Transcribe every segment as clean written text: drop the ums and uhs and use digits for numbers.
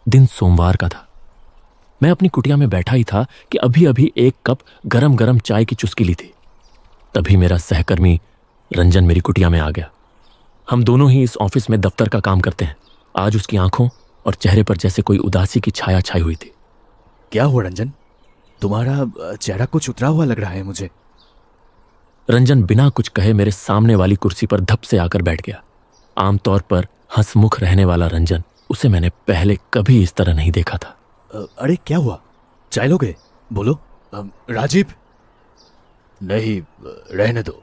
दिन सोमवार का था। मैं अपनी कुटिया में बैठा ही था कि अभी अभी एक कप गरम गरम चाय की चुस्की ली थी। तभी मेरा सहकर्मी रंजन मेरी कुटिया में आ गया। हम दोनों ही इस ऑफिस में दफ्तर का काम करते हैं। आज उसकी आंखों और चेहरे पर जैसे कोई उदासी की छाया छाई हुई थी। क्या हुआ रंजन? तुम्हारा चेहरा कुछ उतरा हुआ लग रहा है मुझे। रंजन बिना कुछ कहे मेरे सामने वाली कुर्सी पर धप से आकर बैठ गया। आमतौर पर हंसमुख रहने वाला रंजन, उसे मैंने पहले कभी इस तरह नहीं देखा था। अरे क्या हुआ? चाय लोगे? बोलो। राजीव। नहीं, रहने दो,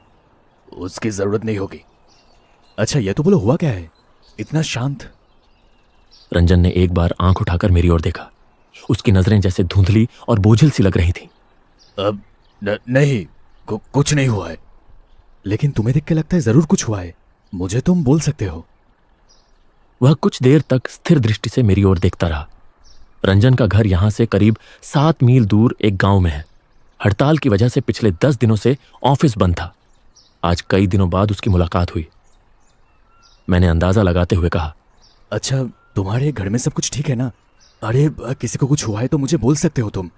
उसकी जरूरत नहीं होगी। अच्छा ये तो बोलो, हुआ क्या है इतना शांत? रंजन ने एक बार आंख उठाकर मेरी ओर देखा। उसकी नजरें जैसे धुंधली और बोझिल सी लग रही थीं। अब नहीं, कुछ नहीं हुआ है। लेकिन तुम्हें देख के लगता है जरूर कुछ हुआ है। मुझे तुम बोल सकते हो। वह कुछ देर तक स्थिर दृष्टि से मेरी ओर देखता रहा। रंजन का घर यहां से करीब 7 मील दूर एक गांव में है। हड़ताल की वजह से पिछले 10 दिनों से ऑफिस बंद था। आज कई दिनों बाद उसकी मुलाकात हुई। मैंने अंदाजा लगाते हुए कहा, अच्छा तुम्हारे घर में सब कुछ ठीक है ना? अरे किसी को कुछ हुआ है तो मुझे बोल सकते हो तुम।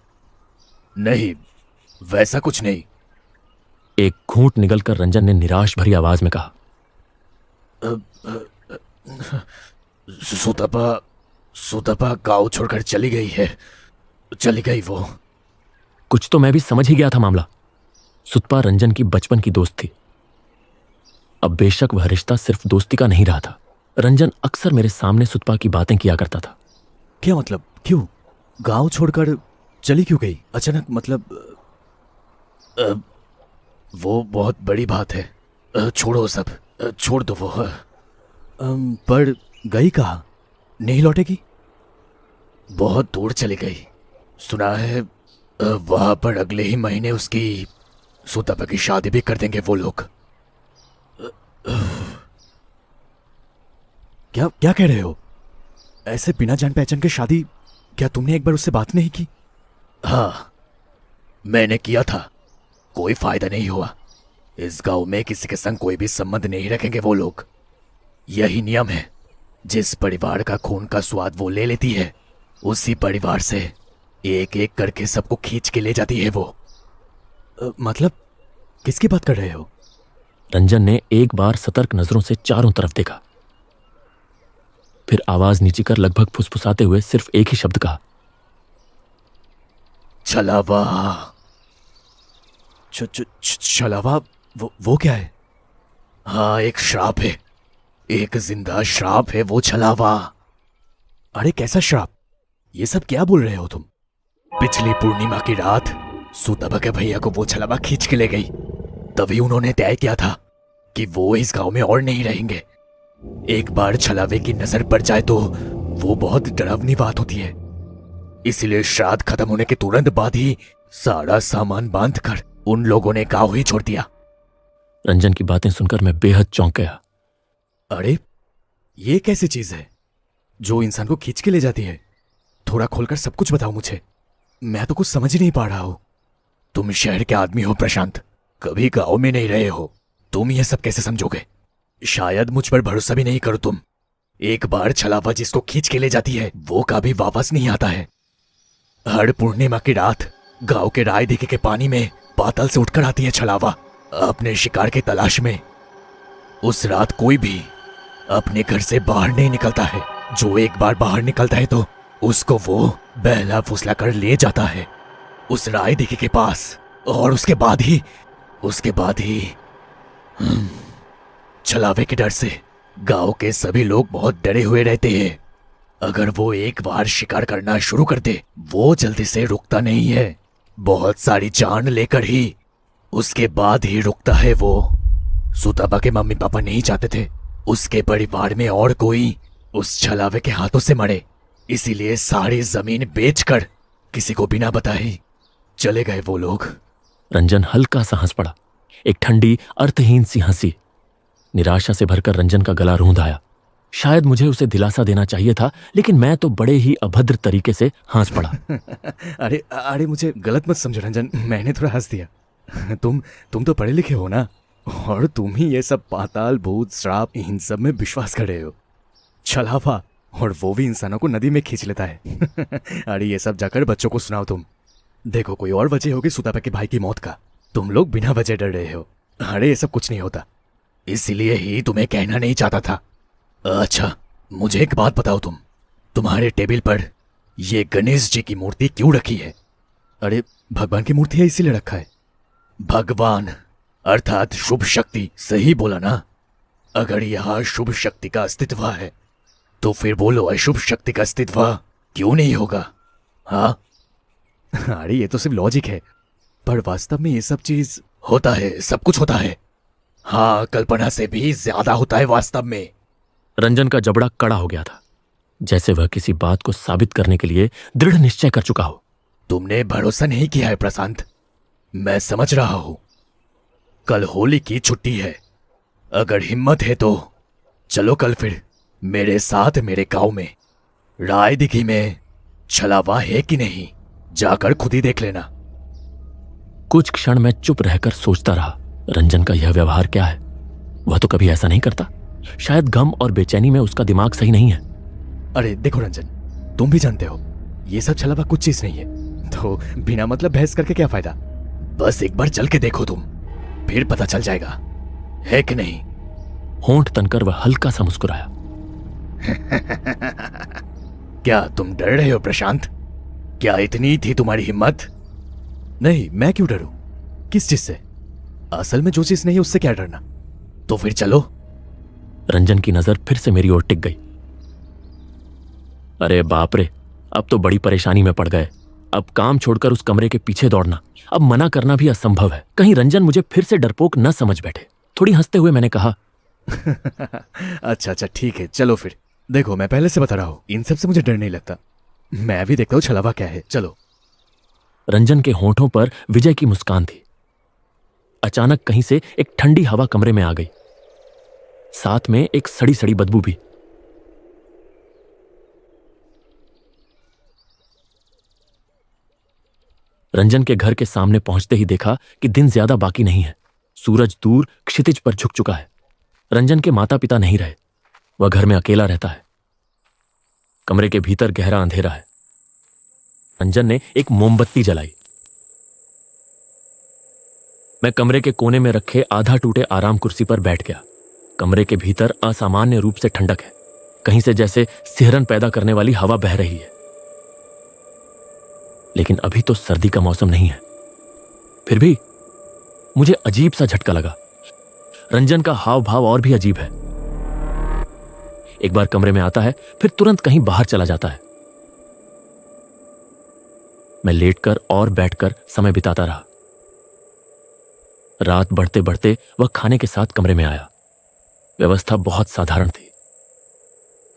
नहीं, वैसा कुछ नहीं। एक घूंट निगलकर रंजन ने निराश भरी आवाज में कहा, सुतपा गांव छोड़कर चली गई है। चली गई वो। कुछ तो मैं भी समझ ही गया था मामला। सुतपा रंजन की बचपन की दोस्त थी। अब बेशक वह रिश्ता सिर्फ दोस्ती का नहीं रहा था। रंजन अक्सर मेरे सामने सुतपा की बातें किया करता था। क्या मतलब? क्यों गांव छोड़कर चली क्यों गई अचानक? मतलब वो बहुत बड़ी बात है। छोड़ो सब, छोड़ दो वो। पर गई कहाँ? नहीं लौटेगी? बहुत दूर चली गई। सुना है वहां पर अगले ही महीने उसकी सुतपा की शादी भी कर देंगे वो लोग। क्या क्या कह रहे हो? ऐसे बिना जान पहचान के शादी? क्या तुमने एक बार उससे बात नहीं की? हाँ, मैंने किया था। कोई फायदा नहीं हुआ। इस गांव में किसी के संग कोई भी संबंध नहीं रखेंगे वो लोग। यही नियम है। जिस परिवार का खून का स्वाद वो ले लेती है, उसी परिवार से एक एक करके सबको खींच के ले जाती है वो। मतलब किसकी बात कर रहे हो? रंजन ने एक बार सतर्क नजरों से चारों तरफ देखा, फिर आवाज नीची कर लगभग फुसफुसाते हुए सिर्फ एक ही शब्द कहा, छलावा। छलावा? वो क्या है? हाँ, एक श्राप है। एक जिंदा श्राप है वो छलावा। अरे कैसा श्राप? ये सब क्या बोल रहे हो तुम? पिछली पूर्णिमा की रात सुतपा के भैया को वो छलावा खींच के ले गई। तभी उन्होंने तय किया था कि वो इस गांव में और नहीं रहेंगे। एक बार छलावे की नजर पड़ जाए तो वो बहुत डरावनी बात होती है। इसलिए श्राद्ध खत्म होने के तुरंत बाद ही सारा सामान बांधकर उन लोगों ने गांव ही छोड़ दिया। रंजन की बातें सुनकर मैं बेहद चौंक गया। अरे ये कैसी चीज है जो इंसान को खींच के ले जाती है? थोड़ा खोलकर सब कुछ बताओ मुझे। मैं तो कुछ समझ ही नहीं पा रहा हूं। तुम शहर के आदमी हो प्रशांत, कभी गांव में नहीं रहे हो। तुम ये सब कैसे समझोगे? शायद मुझ पर भरोसा भी नहीं करो तुम। एक बार छलावा जिसको खींच के ले जाती है वो कभी वापस नहीं आता है। हर पूर्णिमा की रात गांव के राय दिखे के पानी में पाताल से उठकर आती है छलावा अपने शिकार की तलाश में। उस रात कोई भी अपने घर से बाहर नहीं निकलता है। जो एक बार बाहर निकलता है तो उसको वो बहला फुसला कर ले जाता है उस राय दिखे के पास। और उसके बाद ही छलावे के डर से गांव के सभी लोग बहुत डरे हुए रहते हैं। अगर वो एक बार शिकार करना शुरू कर दे, वो जल्दी से रुकता नहीं है। बहुत सारी जान लेकर ही उसके बाद ही रुकता है वो। सुतपा के मम्मी पापा नहीं चाहते थे उसके परिवार में और कोई उस छलावे के हाथों से मरे। इसीलिए सारी जमीन बेचकर किसी को बिना बताए चले गए वो लोग। रंजन हल्का सा हंस पड़ा, एक ठंडी अर्थहीन सी हंसी। निराशा से भरकर रंजन का गला रूंध आया। शायद मुझे उसे दिलासा देना चाहिए था, लेकिन मैं तो बड़े ही अभद्र तरीके से हंस पड़ा। अरे मुझे गलत मत समझो रंजन, मैंने थोड़ा हंस दिया। तुम तो पढ़े लिखे हो ना, और तुम ही ये सब पाताल भूत श्राप इन सब में विश्वास कर रहे हो। छलावा और वो भी इंसानों को नदी में खींच लेता है। अरे ये सब जाकर बच्चों को सुनाओ तुम। देखो कोई और वजह होगी सुदापा के भाई की मौत का, तुम लोग बिना वजह डर रहे हो। अरे ये सब कुछ नहीं होता, इसलिए ही तुम्हें कहना नहीं चाहता था। अच्छा मुझे एक बात बताओ, तुम्हारे टेबल पर ये गणेश जी की मूर्ति क्यों रखी है? अरे भगवान की मूर्ति है इसीलिए रखा है। भगवान अर्थात शुभ शक्ति, सही बोला ना? अगर यहाँ शुभ शक्ति का अस्तित्व है तो फिर बोलो अशुभ शक्ति का अस्तित्व क्यों नहीं होगा? हाँ अरे ये तो सिर्फ लॉजिक है, पर वास्तव में ये सब चीज होता है, सब कुछ होता है। हाँ कल्पना से भी ज्यादा होता है वास्तव में। रंजन का जबड़ा कड़ा हो गया था, जैसे वह किसी बात को साबित करने के लिए दृढ़ निश्चय कर चुका हो। तुमने भरोसा नहीं किया है प्रशांत, मैं समझ रहा हूं। कल होली की छुट्टी है, अगर हिम्मत है तो चलो कल फिर मेरे साथ मेरे गांव में राय दिघी में छलावा है कि नहीं, जाकर खुद ही देख लेना। कुछ क्षण मैं चुप रहकर सोचता रहा, रंजन का यह व्यवहार क्या है? वह तो कभी ऐसा नहीं करता। शायद गम और बेचैनी में उसका दिमाग सही नहीं है। अरे देखो रंजन, तुम भी जानते हो ये सब छलावा कुछ चीज नहीं है, तो बिना मतलब बहस करके क्या फायदा? बस एक बार चल के देखो तुम, फिर पता चल जाएगा, है कि नहीं? होंठ तनकर वह हल्का सा मुस्कुराया। क्या तुम डर रहे हो प्रशांत? क्या इतनी थी तुम्हारी हिम्मत? नहीं, मैं क्यों डरूं? किस चीज से? असल में जो चीज नहीं उससे क्या डरना? तो फिर चलो। रंजन की नजर फिर से मेरी ओर टिक गई। अरे बाप रे, अब तो बड़ी परेशानी में पड़ गए। अब काम छोड़कर उस कमरे के पीछे दौड़ना, अब मना करना भी असंभव है। कहीं रंजन मुझे फिर से डरपोक न समझ बैठे। थोड़ी हंसते हुए मैंने कहा, अच्छा ठीक है, चलो फिर। देखो मैं पहले से बता रहा हूं, इन सब से मुझे डर नहीं लगता। मैं भी देखता हूं छलावा क्या है, चलो। रंजन के होंठों पर विजय की मुस्कान थी। अचानक कहीं से एक ठंडी हवा कमरे में आ गई, साथ में एक सड़ी सड़ी बदबू भी। रंजन के घर के सामने पहुंचते ही देखा कि दिन ज्यादा बाकी नहीं है। सूरज दूर क्षितिज पर झुक चुका है। रंजन के माता पिता नहीं रहे, वह घर में अकेला रहता है। कमरे के भीतर गहरा अंधेरा है। रंजन ने एक मोमबत्ती जलाई। मैं कमरे के कोने में रखे आधा टूटे आराम कुर्सी पर बैठ गया। कमरे के भीतर असामान्य रूप से ठंडक है, कहीं से जैसे सिहरन पैदा करने वाली हवा बह रही है। लेकिन अभी तो सर्दी का मौसम नहीं है। फिर भी मुझे अजीब सा झटका लगा। रंजन का हाव भाव और भी अजीब है। एक बार कमरे में आता है, फिर तुरंत कहीं बाहर चला जाता है। मैं लेटकर और बैठकर समय बिताता रहा। रात बढ़ते बढ़ते वह खाने के साथ कमरे में आया। व्यवस्था बहुत साधारण थी।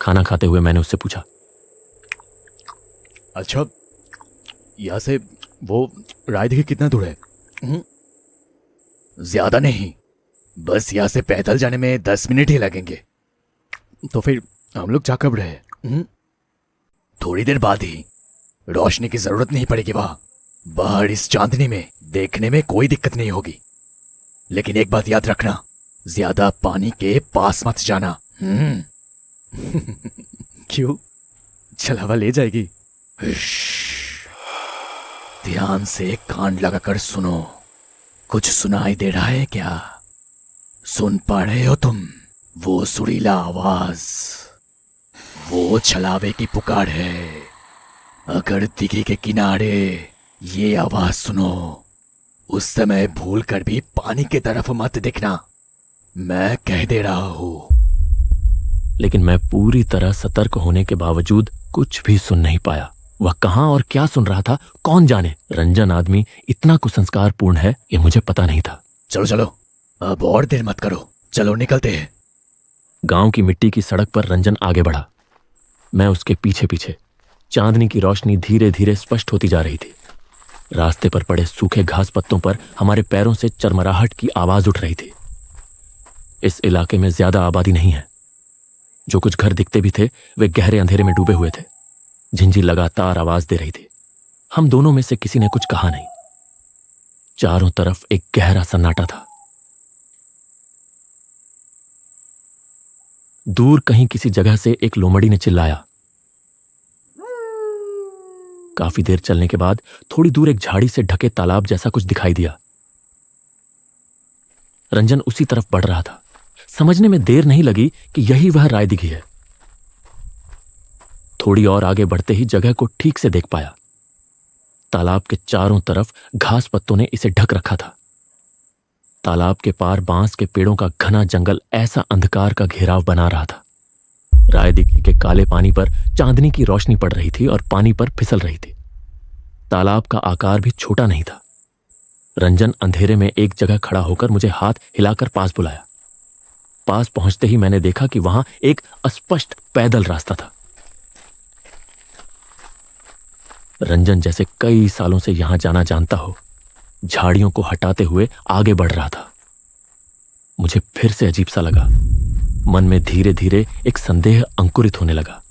खाना खाते हुए मैंने उससे पूछा, अच्छा यहां से वो रायदिघी कितना दूर है? ज्यादा नहीं, बस यहां से पैदल जाने में 10 मिनट ही लगेंगे। तो फिर हम लोग जा कब रहे? थोड़ी देर बाद ही। रोशनी की जरूरत नहीं पड़ेगी वहां। बाहर इस चांदनी में देखने में कोई दिक्कत नहीं होगी। लेकिन एक बात याद रखना, ज्यादा पानी के पास मत जाना। क्यों? छलावा ले जाएगी। ध्यान से कान लगाकर सुनो। कुछ सुनाई दे रहा है क्या? सुन पा रहे हो तुम? वो सुरीला आवाज, वो छलावे की पुकार है। अगर दिघी के किनारे ये आवाज सुनो, उस समय भूल कर भी पानी की तरफ मत देखना। मैं कह दे रहा हूं। लेकिन मैं पूरी तरह सतर्क होने के बावजूद कुछ भी सुन नहीं पाया। वह कहां और क्या सुन रहा था कौन जाने। रंजन आदमी इतना कुसंस्कारपूर्ण है ये मुझे पता नहीं था। चलो चलो, अब और देर मत करो, चलो निकलते हैं। गांव की मिट्टी की सड़क पर रंजन आगे बढ़ा। मैं उसके पीछे पीछे। चांदनी की रोशनी धीरे धीरे स्पष्ट होती जा रही थी। रास्ते पर पड़े सूखे घास पत्तों पर हमारे पैरों से चरमराहट की आवाज उठ रही थी। इस इलाके में ज्यादा आबादी नहीं है। जो कुछ घर दिखते भी थे वे गहरे अंधेरे में डूबे हुए थे। झिंझी लगातार आवाज दे रही थी। हम दोनों में से किसी ने कुछ कहा नहीं। चारों तरफ एक गहरा सन्नाटा था। दूर कहीं किसी जगह से एक लोमड़ी ने चिल्लाया, काफी देर चलने के बाद थोड़ी दूर एक झाड़ी से ढके तालाब जैसा कुछ दिखाई दिया। रंजन उसी तरफ बढ़ रहा था। समझने में देर नहीं लगी कि यही वह राय दिघी है। थोड़ी और आगे बढ़ते ही जगह को ठीक से देख पाया। तालाब के चारों तरफ घास पत्तों ने इसे ढक रखा था। तालाब के पार बांस के पेड़ों का घना जंगल ऐसा अंधकार का घेराव बना रहा था। राय दिघी के काले पानी पर चांदनी की रोशनी पड़ रही थी और पानी पर फिसल रही थी। तालाब का आकार भी छोटा नहीं था। रंजन अंधेरे में एक जगह खड़ा होकर मुझे हाथ हिलाकर पास बुलाया। पास पहुंचते ही मैंने देखा कि वहां एक अस्पष्ट पैदल रास्ता था। रंजन जैसे कई सालों से यहां जाना जानता हो, झाड़ियों को हटाते हुए आगे बढ़ रहा था। मुझे फिर से अजीब सा लगा। मन में धीरे धीरे एक संदेह अंकुरित होने लगा।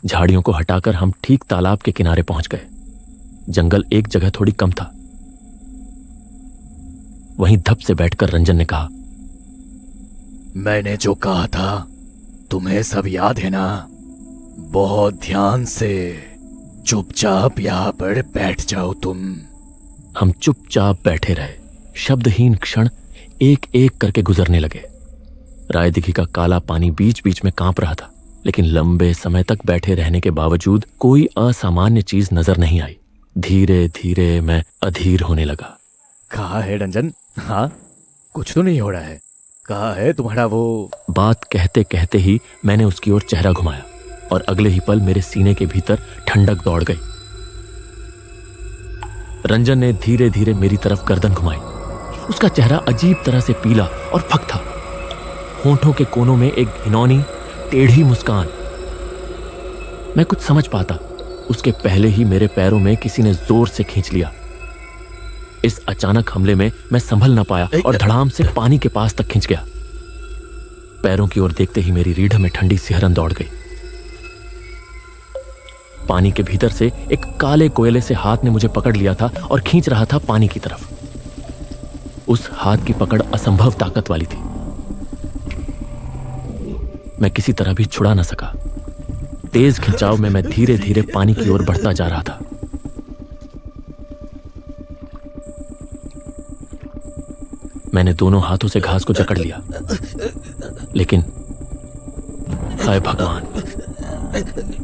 झाड़ियों को हटाकर हम ठीक तालाब के किनारे पहुंच गए। जंगल एक जगह थोड़ी कम था। वहीं धप से बैठकर रंजन ने कहा, मैंने जो कहा था तुम्हें सब याद है ना? बहुत ध्यान से चुपचाप यहां पर बैठ जाओ तुम। हम चुपचाप बैठे रहे। शब्दहीन क्षण एक एक करके गुजरने लगे। राय दिघी का काला पानी बीच बीच में कांप रहा था, लेकिन लंबे समय तक बैठे रहने के बावजूद कोई असामान्य चीज नजर नहीं आई। धीरे धीरे मैं अधीर होने लगा। कहाँ है रंजन? हाँ, कुछ तो नहीं हो रहा है। कहाँ है तुम्हारा वो? बात कहते कहते ही मैंने उसकी ओर चेहरा घुमाया और अगले ही पल मेरे सीने के भीतर ठंडक दौड़ गई। रंजन ने धीरे धीरे मेरी तरफ गर्दन घुमाई। उसका चेहरा अजीब तरह से पीला और फक था। होंठों के कोनों में एक घिनौनी टेढ़ी मुस्कान। मैं कुछ समझ पाता उसके पहले ही मेरे पैरों में किसी ने जोर से खींच लिया। इस अचानक हमले में मैं संभल ना पाया और धड़ाम से पानी के पास तक खिंच गया। पैरों की ओर देखते ही मेरी रीढ़ में ठंडी सिहरन दौड़ गई। पानी के भीतर से एक काले कोयले से हाथ ने मुझे पकड़ लिया था और खींच रहा था पानी की तरफ। उस हाथ की पकड़ असंभव ताकत वाली थी। मैं किसी तरह भी छुड़ा न सका। तेज खिंचाव में मैं धीरे धीरे पानी की ओर बढ़ता जा रहा था। मैंने दोनों हाथों से घास को जकड़ लिया, लेकिन हाय भगवान,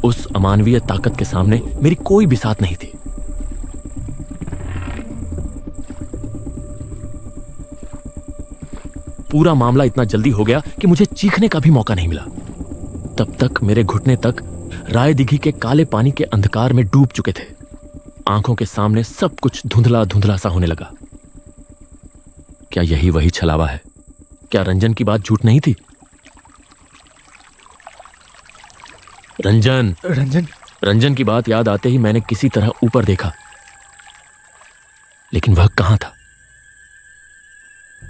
उस अमानवीय ताकत के सामने मेरी कोई बिसात नहीं थी। पूरा मामला इतना जल्दी हो गया कि मुझे चीखने का भी मौका नहीं मिला। तब तक मेरे घुटने तक राय दिघी के काले पानी के अंधकार में डूब चुके थे। आंखों के सामने सब कुछ धुंधला धुंधला सा होने लगा। क्या यही वही छलावा है? क्या रंजन की बात झूठ नहीं थी? रंजन रंजन रंजन की बात याद आते ही मैंने किसी तरह ऊपर देखा, लेकिन वह कहां था?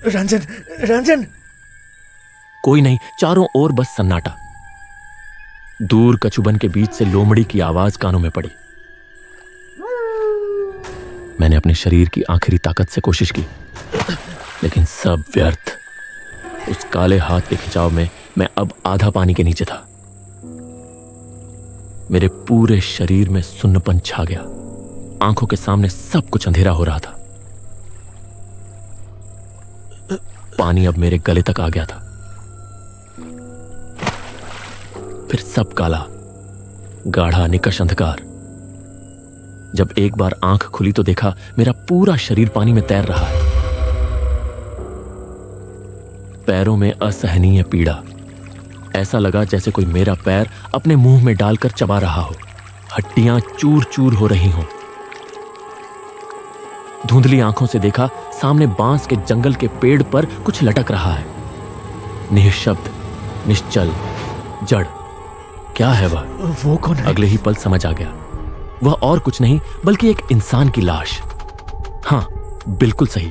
रंजन रंजन कोई नहीं। चारों ओर बस सन्नाटा। दूर कछुबन के बीच से लोमड़ी की आवाज कानों में पड़ी। मैंने अपने शरीर की आखिरी ताकत से कोशिश की, लेकिन सब व्यर्थ। उस काले हाथ के खिंचाव में मैं अब आधा पानी के नीचे था। मेरे पूरे शरीर में सुन्नपन छा गया। आंखों के सामने सब कुछ अंधेरा हो रहा था। पानी अब मेरे गले तक आ गया था। फिर सब काला, गाढ़ा निकष अंधकार। जब एक बार आंख खुली तो देखा मेरा पूरा शरीर पानी में तैर रहा है। पैरों में असहनीय पीड़ा। ऐसा लगा जैसे कोई मेरा पैर अपने मुंह में डालकर चबा रहा हो। हड्डियां चूर चूर हो रही हों। धुंधली आंखों से देखा सामने बांस के जंगल के पेड़ पर कुछ लटक रहा है। निःशब्द, निश्चल, जड़। क्या है वह? वो कौन है? अगले ही पल समझ आ गया। वह और कुछ नहीं बल्कि एक इंसान की लाश। हां, बिल्कुल सही।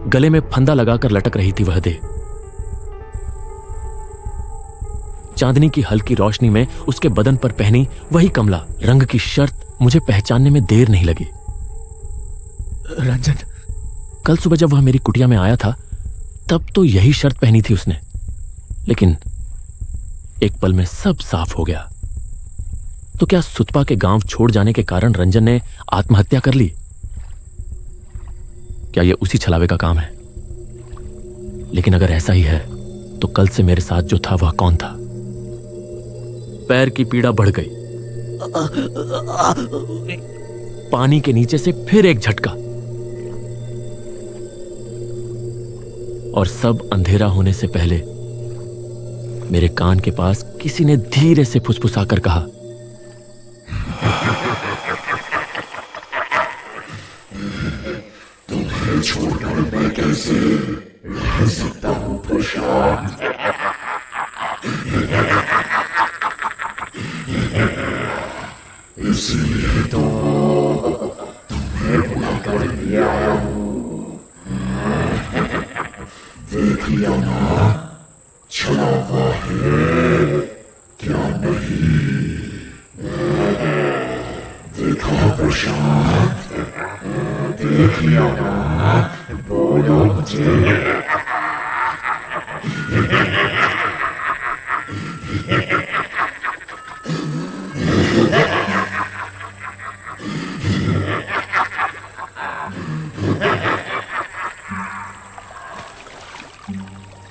गले में फंदा लगाकर लटक रही थी वह देह। चांदनी की हल्की रोशनी में उसके बदन पर पहनी वही कमला रंग की शर्ट मुझे पहचानने में देर नहीं लगी। रंजन, कल सुबह जब वह मेरी कुटिया में आया था तब तो यही शर्ट पहनी थी उसने, लेकिन एक पल में सब साफ हो गया। तो क्या सुतपा के गांव छोड़ जाने के कारण रंजन ने आत्महत्या कर ली? क्या यह उसी छलावे का काम है? लेकिन अगर ऐसा ही है तो कल से मेरे साथ जो था वह कौन था? पैर की पीड़ा बढ़ गई। पानी के नीचे से फिर एक झटका और सब अंधेरा होने से पहले मेरे कान के पास किसी ने धीरे से फुसफुसाकर कहा, तुम्हें छोड़कर मैं कैसे रह सकता हूं प्रशांत? इसलिए तो तुम्हें बुलाकर ले आया हूं। देख लिया ना, छला हुआ है क्या नहीं? देखा प्रशांत, देख लिया ना, बोलो मुझे।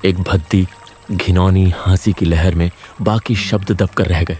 एक भद्दी घिनौनी हंसी की लहर में बाकी शब्द दबकर रह गए।